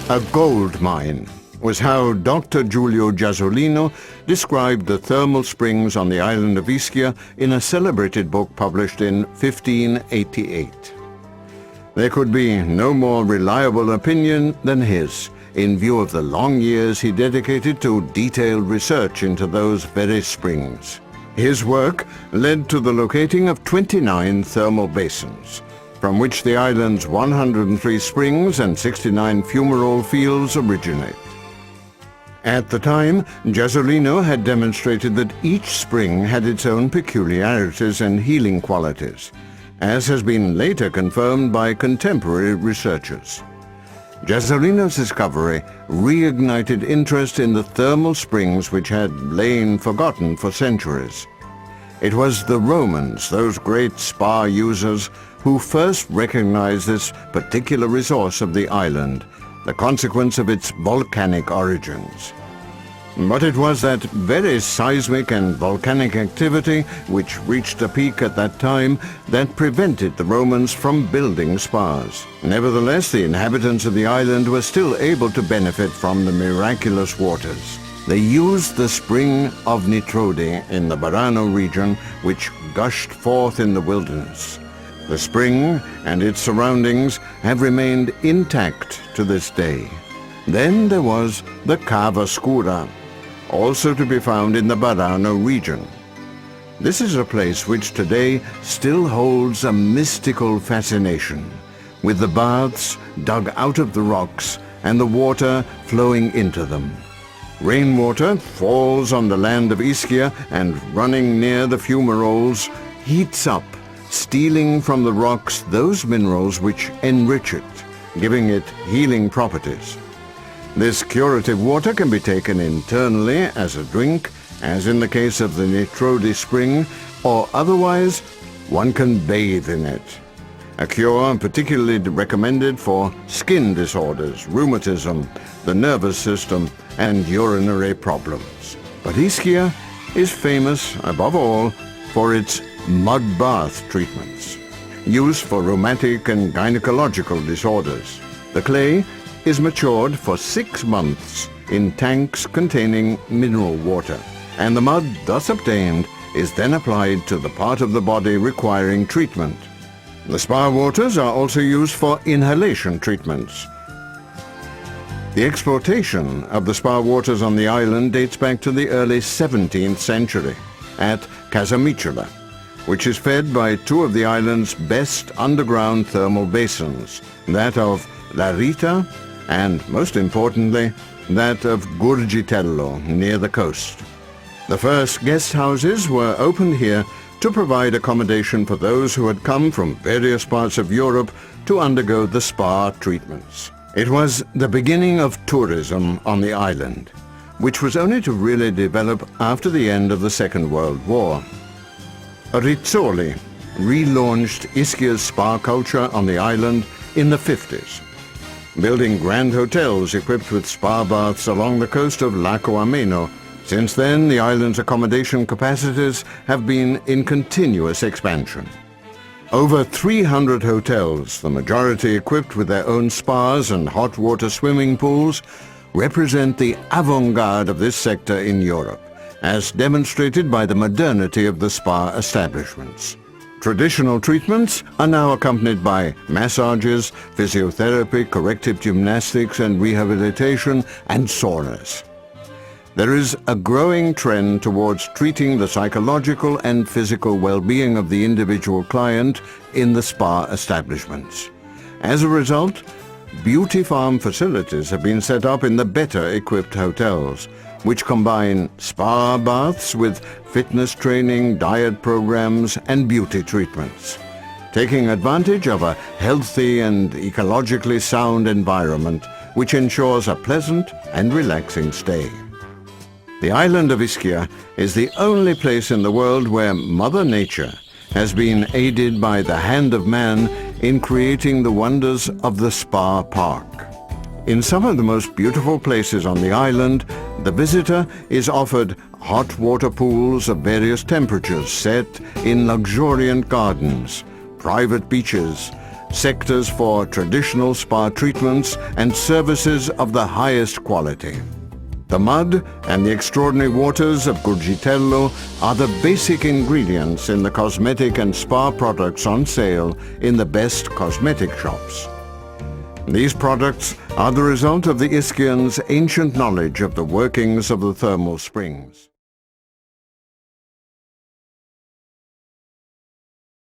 A gold mine was how Dr. Giulio Giasolino described the thermal springs on the island of Ischia in a celebrated book published in 1588. There could be no more reliable opinion than his, in view of the long years he dedicated to detailed research into those very springs. His work led to the locating of 29 thermal basins, from which the island's 103 springs and 69 fumarole fields originate. At the time, Giasolino had demonstrated that each spring had its own peculiarities and healing qualities, as has been later confirmed by contemporary researchers. Giasolino's discovery reignited interest in the thermal springs which had lain forgotten for centuries. It was the Romans, those great spa users, who first recognized this particular resource of the island, the consequence of its volcanic origins. But it was that very seismic and volcanic activity, which reached a peak at that time, that prevented the Romans from building spas. Nevertheless, the inhabitants of the island were still able to benefit from the miraculous waters. They used the spring of Nitrodi in the Barano region, which gushed forth in the wilderness. The spring and its surroundings have remained intact to this day. Then there was the Cava Scura, also to be found in the Barano region. This is a place which today still holds a mystical fascination, with the baths dug out of the rocks and the water flowing into them. Rainwater falls on the land of Ischia and, running near the fumaroles, heats up, stealing from the rocks those minerals which enrich it, giving it healing properties. This curative water can be taken internally as a drink, as in the case of the Nitrodi spring, or otherwise one can bathe in it. A cure particularly recommended for skin disorders, rheumatism, the nervous system, and urinary problems. But Ischia is famous, above all, for its mud bath treatments, used for rheumatic and gynecological disorders. The clay is matured for 6 months in tanks containing mineral water, and the mud thus obtained is then applied to the part of the body requiring treatment. The spa waters are also used for inhalation treatments. The exploitation of the spa waters on the island dates back to the early 17th century at Casamicciola, which is fed by 2 of the island's best underground thermal basins, that of La Rita and, most importantly, that of Gurgitello near the coast. The first guest houses were opened here to provide accommodation for those who had come from various parts of Europe to undergo the spa treatments. It was the beginning of tourism on the island, which was only to really develop after the end of the Second World War. Rizzoli relaunched Ischia's spa culture on the island in the 50s, building grand hotels equipped with spa baths along the coast of Lago Ameno. Since then, the island's accommodation capacities have been in continuous expansion. Over 300 hotels, the majority equipped with their own spas and hot water swimming pools, represent the avant-garde of this sector in Europe, as demonstrated by the modernity of the spa establishments. Traditional treatments are now accompanied by massages, physiotherapy, corrective gymnastics and rehabilitation, and saunas. There is a growing trend towards treating the psychological and physical well-being of the individual client in the spa establishments. As a result, beauty farm facilities have been set up in the better-equipped hotels, which combine spa baths with fitness training, diet programs, and beauty treatments, taking advantage of a healthy and ecologically sound environment which ensures a pleasant and relaxing stay. The island of Ischia is the only place in the world where Mother Nature has been aided by the hand of man in creating the wonders of the spa park. In some of the most beautiful places on the island, the visitor is offered hot water pools of various temperatures set in luxuriant gardens, private beaches, sectors for traditional spa treatments and services of the highest quality. The mud and the extraordinary waters of Gurgitello are the basic ingredients in the cosmetic and spa products on sale in the best cosmetic shops. These products are the result of the Ischhians' ancient knowledge of the workings of the thermal springs.